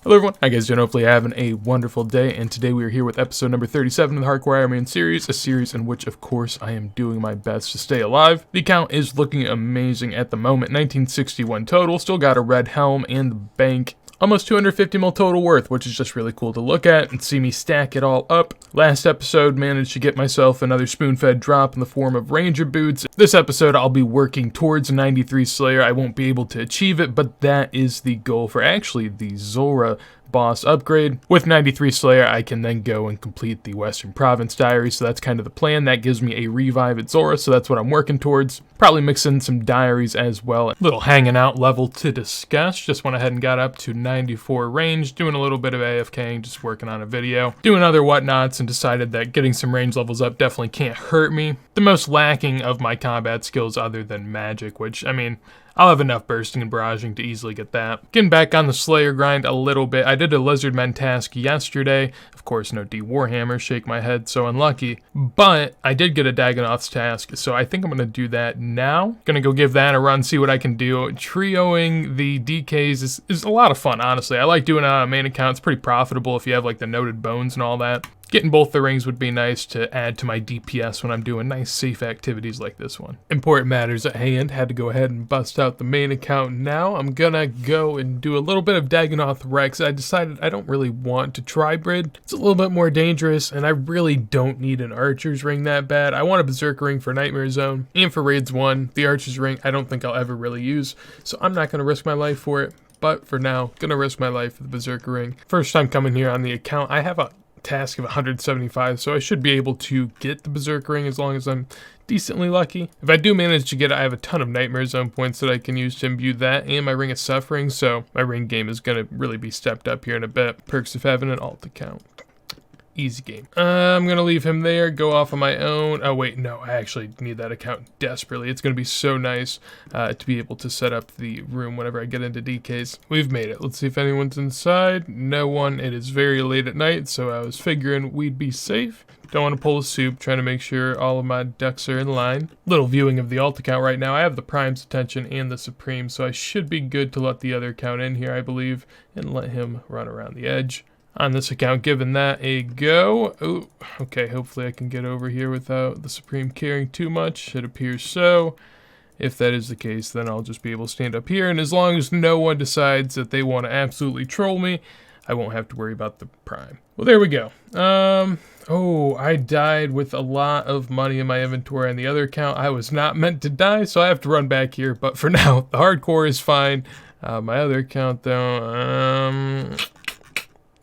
Hello everyone, how you guys doing? Hopefully you're having a wonderful day, and today we are here with episode number 37 of the Hardcore Ironman series, a series in which, of course, I am doing my best to stay alive. The account is looking amazing at the moment, 1961 total, still got a red helm and the bank. Almost 250 mil total worth, which is just really cool to look at and see me stack it all up. Last episode managed to get myself another spoon-fed drop in the form of Ranger boots. This episode I'll be working towards 93 Slayer. I won't be able to achieve it, but that is the goal for actually the Zora boss upgrade. With 93 Slayer, I can then go and complete the Western Province Diary, so that's kind of the plan. That gives me a revive at Zora, so that's what I'm working towards. Probably mix in some diaries as well. A little hanging out level to discuss. Just went ahead and got up to 94 range, doing a little bit of AFKing, just working on a video, doing other whatnots, and decided that getting some range levels up definitely can't hurt me. The most lacking of my combat skills other than magic, which, I mean, I'll have enough bursting and barraging to easily get that. Getting back on the Slayer grind a little bit. I did a Lizardmen task yesterday. Of course, no D Warhammer, shake my head, so unlucky. But I did get a Dagonoth's task, so I think I'm going to do that now. Gonna go give that a run, see what I can do. Trioing the DKs is a lot of fun, honestly. I like doing it on a main account. It's pretty profitable if you have like the noted bones and all that. Getting both the rings would be nice to add to my DPS when I'm doing nice safe activities like this one. Important matters at hand, had to go ahead and bust out the main account now. I'm gonna go and do a little bit of Dagonoth Rex. I decided I don't really want to tribrid. It's a little bit more dangerous, and I really don't need an Archer's Ring that bad. I want a Berserker Ring for Nightmare Zone, and for Raids 1, the Archer's Ring I don't think I'll ever really use, so I'm not gonna risk my life for it. But for now, gonna risk my life for the Berserker Ring. First time coming here on the account, I have a task of 175, so I should be able to get the Berserker Ring as long as I'm decently lucky. If I do manage to get it, I have a ton of Nightmare Zone points that I can use to imbue that and my Ring of Suffering, so my ring game is going to really be stepped up here in a bit. Perks of having an alt account. Easy game. I'm going to leave him there, go off on my own. Oh wait, no, I actually need that account desperately. It's going to be so nice to be able to set up the room whenever I get into DKs. We've made it. Let's see if anyone's inside. No one. It is very late at night, so I was figuring we'd be safe. Don't want to pull a soup, trying to make sure all of my ducks are in line. Little viewing of the alt account right now. I have the Prime's attention and the Supreme, so I should be good to let the other account in here, I believe, and let him run around the edge. On this account, giving that a go. Ooh, okay, hopefully I can get over here without the Supreme caring too much. It appears so. If that is the case, then I'll just be able to stand up here, and as long as no one decides that they want to absolutely troll me, I won't have to worry about the Prime. Well, there we go. Oh, I died with a lot of money in my inventory on the other account. I was not meant to die, so I have to run back here, but for now, the hardcore is fine. My other account, though,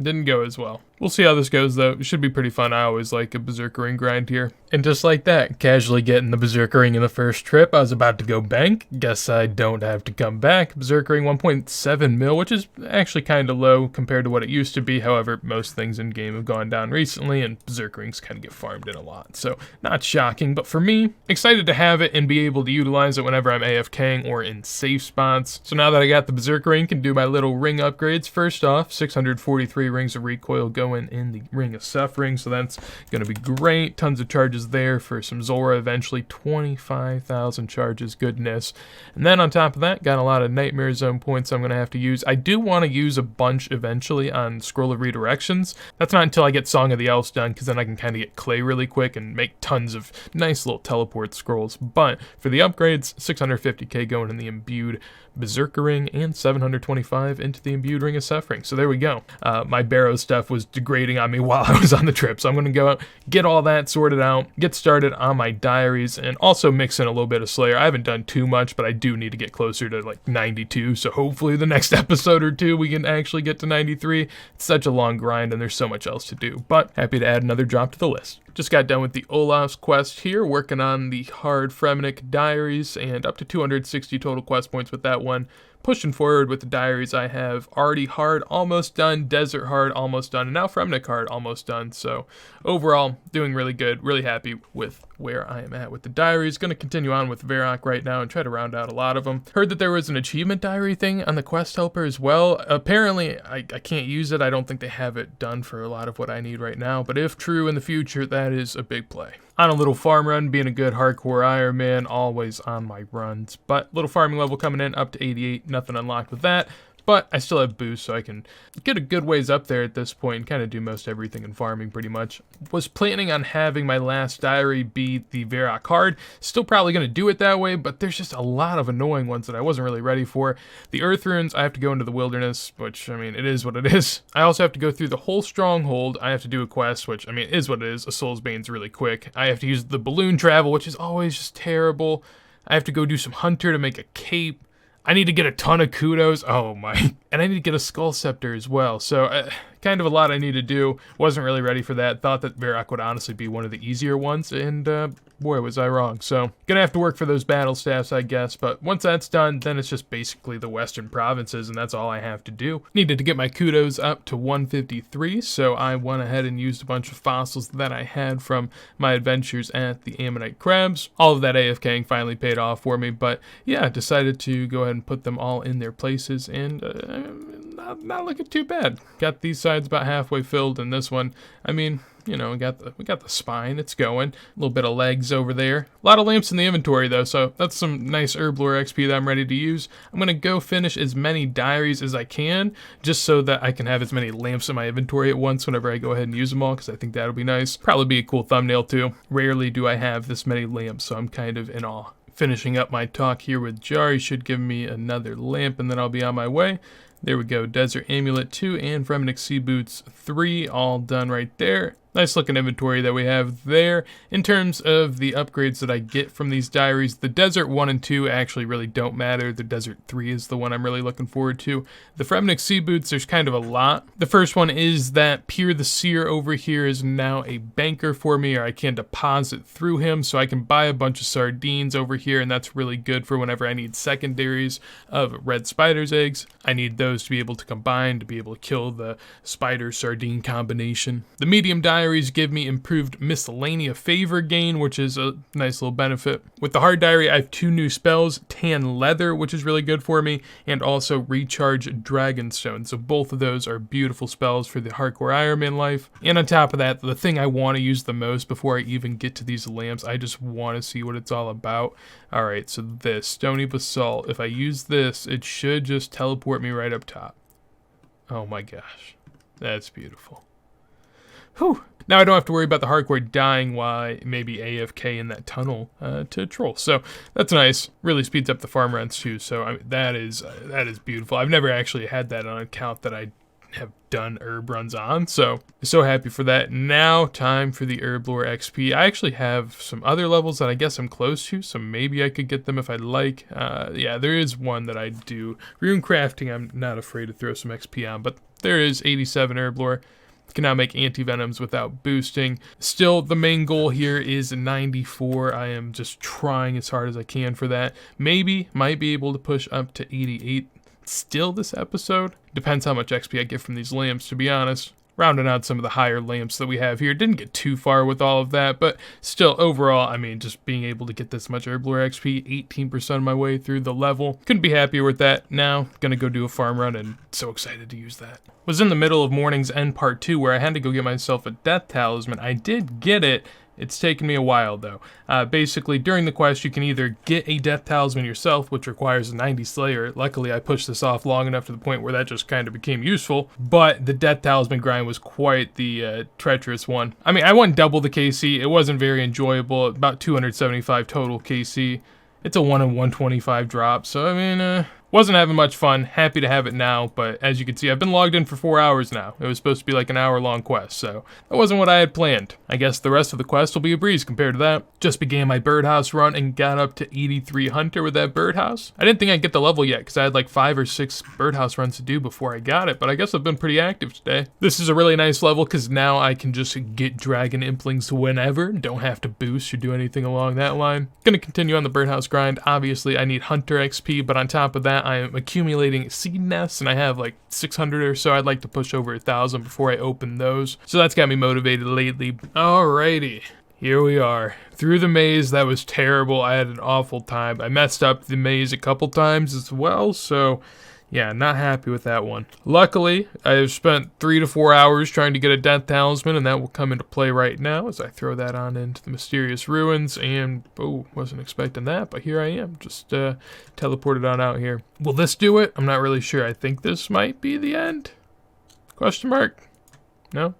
didn't go as well. We'll see how this goes, though. It should be pretty fun. I always like a Berserker Ring grind here. And just like that, casually getting the Berserker Ring in the first trip. I was about to go bank. Guess I don't have to come back. Berserker Ring 1.7 mil, which is actually kind of low compared to what it used to be. However, most things in game have gone down recently, and Berserker Rings kind of get farmed in a lot. So, not shocking, but for me, excited to have it and be able to utilize it whenever I'm AFKing or in safe spots. So now that I got the Berserker Ring, can do my little ring upgrades. First off, 643 rings of recoil going in the Ring of Suffering, so that's going to be great. Tons of charges there for some Zora eventually. 25,000 charges, goodness. And then on top of that, got a lot of Nightmare Zone points I'm going to have to use. I do want to use a bunch eventually on Scroll of Redirections. That's not until I get Song of the Elves done, because then I can kind of get clay really quick and make tons of nice little teleport scrolls. But for the upgrades, 650k going in the imbued Berserker Ring and 725 into the imbued Ring of Suffering. So there we go. My Barrow stuff was degrading on me while I was on the trip, so I'm going to go out, get all that sorted out, get started on my diaries, and also mix in a little bit of Slayer. I haven't done too much, but I do need to get closer to like 92, so hopefully the next episode or two we can actually get to 93. It's such a long grind and there's so much else to do, but happy to add another drop to the list. Just got done with the Olaf's quest here, working on the hard Fremenic diaries, and up to 260 total quest points with that one. Pushing forward with the diaries, I have Arty hard almost done, Desert hard almost done, and now Fremenic hard almost done. So overall, doing really good, really happy with where I am at with the diaries. Going to continue on with Varrock right now and try to round out a lot of them. Heard that there was an achievement diary thing on the quest helper as well. Apparently, I can't use it. I don't think they have it done for a lot of what I need right now, but if true in the future, that is a big play. On a little farm run, being a good hardcore Ironman, always on my runs. But little farming level coming in up to 88, nothing unlocked with that. but I still have boost, so I can get a good ways up there at this point and kind of do most everything in farming pretty much. Was planning on having my last diary be the Varrock card. Still probably going to do it that way, but there's just a lot of annoying ones that I wasn't really ready for. The Earth Runes, I have to go into the wilderness, which, I mean, it is what it is. I also have to go through the whole stronghold. I have to do a quest, which, I mean, is what it is. A Soul's Bane's really quick. I have to use the balloon travel, which is always just terrible. I have to go do some hunter to make a cape. I need to get a ton of kudos. Oh my. And I need to get a skull scepter as well. So kind of a lot I need to do. Wasn't really ready for that. Thought that Varrock would honestly be one of the easier ones. And boy, was I wrong. So gonna have to work for those battle staffs, I guess. But once that's done, then it's just basically the western provinces. And that's all I have to do. Needed to get my kudos up to 153. So I went ahead and used a bunch of fossils that I had from my adventures at the Ammonite Crabs. All of that AFKing finally paid off for me. But yeah, decided to go ahead and put them all in their places, and not looking too bad. Got these sides about halfway filled, and this one, I mean, you know, we got the spine, it's going. A little bit of legs over there. A lot of lamps in the inventory though, so that's some nice herblore XP that I'm ready to use. I'm gonna go finish as many diaries as I can, just so that I can have as many lamps in my inventory at once whenever I go ahead and use them all, because I think that'll be nice. Probably be a cool thumbnail too. Rarely do I have this many lamps, so I'm kind of in awe. Finishing up my talk here with Jari should give me another lamp, and then I'll be on my way. There we go, Desert Amulet 2 and Fremenic Sea Boots 3, all done right there. Nice looking inventory that we have there. In terms of the upgrades that I get from these diaries, the Desert 1 and 2 actually really don't matter. The Desert 3 is the one I'm really looking forward to. The Fremenic Sea Boots, there's kind of a lot. The first one is that Pier the Seer over here is now a banker for me, or I can deposit through him, so I can buy a bunch of sardines over here, and that's really good for whenever I need secondaries of red spider's eggs. I need those to be able to combine, to be able to kill the spider-sardine combination. The medium diaries give me improved miscellanea favor gain, which is a nice little benefit. With the hard diary, I have 2 new spells, tan leather, which is really good for me, and also recharge dragonstone. So both of those are beautiful spells for the hardcore Ironman life. And on top of that, the thing I want to use the most before I even get to these lamps, I just want to see what it's all about. All right, so this stony basalt, if I use this, it should just teleport me right up top. Oh my gosh, that's beautiful. Whew. Now I don't have to worry about the hardcore dying while I maybe AFK in that tunnel to troll. So that's nice. Really speeds up the farm runs too. So I mean, that is beautiful. I've never actually had that on an account that I have done herb runs on. So happy for that. Now time for the herblore XP. I actually have some other levels that I guess I'm close to, so maybe I could get them if I'd like. Yeah, there is one that I do. Rune crafting, I'm not afraid to throw some XP on, but there is 87 herblore. Can now make anti-venoms without boosting. Still, the main goal here is 94. I am just trying as hard as I can for that. Maybe, might be able to push up to 88 still this episode. Depends how much XP I get from these lamps, to be honest. Rounding out some of the higher lamps that we have here. Didn't get too far with all of that, but still, overall, I mean, just being able to get this much herblore XP, 18% of my way through the level. Couldn't be happier with that. Now, gonna go do a farm run, and so excited to use that. Was in the middle of Morning's End Part 2, where I had to go get myself a death talisman. I did get it. It's taken me a while though. Basically, during the quest, you can either get a death talisman yourself, which requires a 90 slayer. Luckily, I pushed this off long enough to the point where that just kind of became useful. But the death talisman grind was quite the treacherous one. I mean, I won double the KC. It wasn't very enjoyable. About 275 total KC. It's a 1 in 125 drop. So, I mean, wasn't having much fun. Happy to have it now, but as you can see, I've been logged in for 4 hours now. It was supposed to be like an hour-long quest, so that wasn't what I had planned. I guess the rest of the quest will be a breeze compared to that. Just began my birdhouse run and got up to 83 hunter with that birdhouse. I didn't think I'd get the level yet because I had like 5 or 6 birdhouse runs to do before I got it, but I guess I've been pretty active today. This is a really nice level because now I can just get dragon implings whenever. Don't have to boost or do anything along that line. Gonna continue on the birdhouse grind. Obviously, I need hunter XP, but on top of that, I am accumulating seed nests, and I have like 600 or so. I'd like to push over 1,000 before I open those. So that's got me motivated lately. Alrighty, here we are. Through the maze. That was terrible. I had an awful time. I messed up the maze a couple times as well, so Yeah, not happy with that one. Luckily, I've spent 3 to 4 hours trying to get a death talisman, and that will come into play right now as I throw that on into the mysterious ruins. And, oh, wasn't expecting that, but here I am, just teleported on out here. Will this do it? I'm not really sure. I think this might be the end. Question mark? No?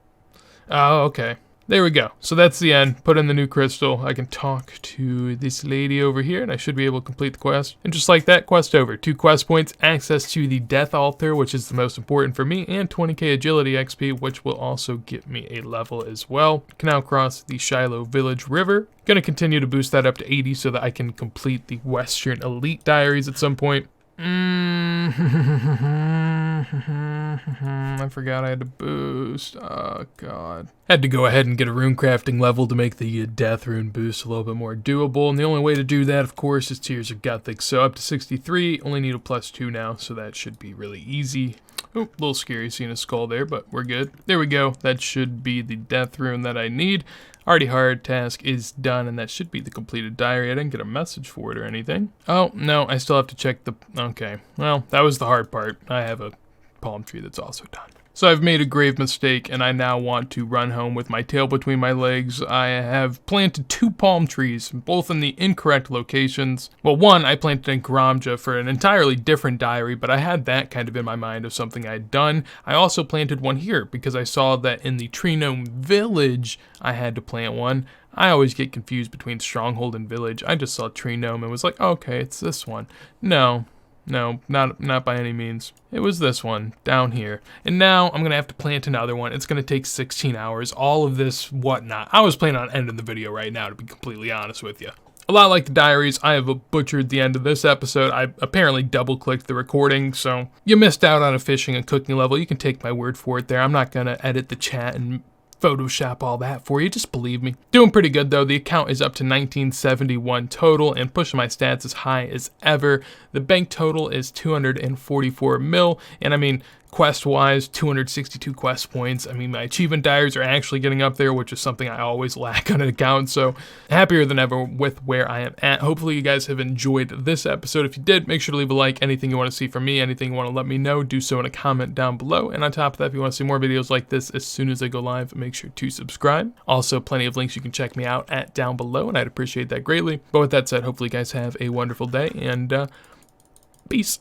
Oh, okay. There we go. So that's the end. Put in the new crystal. I can talk to this lady over here, and I should be able to complete the quest. And just like that, quest over. 2 quest points, access to the death altar, which is the most important for me, and 20k agility XP, which will also get me a level as well. Can now cross the Shiloh Village River. Gonna continue to boost that up to 80 so that I can complete the Western Elite Diaries at some point. I forgot I had to boost. Oh, God. Had to go ahead and get a rune crafting level to make the death rune boost a little bit more doable. And the only way to do that, of course, is Tears of Gothic. So up to 63, only need a +2 now, so that should be really easy. Oh, a little scary seeing a skull there, but we're good. There we go. That should be the death rune that I need. Already hard task is done, and that should be the completed diary. I didn't get a message for it or anything. Oh, no, I still have to check the... Okay, well, that was the hard part. I have a palm tree that's also done. So I've made a grave mistake, and I now want to run home with my tail between my legs. I have planted 2 palm trees, both in the incorrect locations. Well, one I planted in Gramja for an entirely different diary, but I had that kind of in my mind of something I'd done. I also planted one here because I saw that in the Tree Gnome Village, I had to plant one. I always get confused between Stronghold and Village. I just saw Tree Gnome and was like, okay, it's this one. No, not by any means. It was this one, down here. And now I'm going to have to plant another one. It's going to take 16 hours, all of this whatnot. I was planning on ending the video right now, to be completely honest with you. A lot like the diaries, I have butchered the end of this episode. I apparently double-clicked the recording, so you missed out on a fishing and cooking level. You can take my word for it there. I'm not going to edit the chat and Photoshop all that for you, just believe me. Doing pretty good though. The account is up to 1971 total and pushing my stats as high as ever. The bank total is 244 mil, and I mean, quest-wise, 262 quest points. I mean, my achievement diaries are actually getting up there, which is something I always lack on an account, so happier than ever with where I am at. Hopefully you guys have enjoyed this episode. If you did, make sure to leave a like. Anything you want to see from me, anything you want to let me know, do so in a comment down below. And on top of that, if you want to see more videos like this as soon as they go live, make sure to subscribe. Also, plenty of links you can check me out at down below, and I'd appreciate that greatly. But with that said, hopefully you guys have a wonderful day, and peace.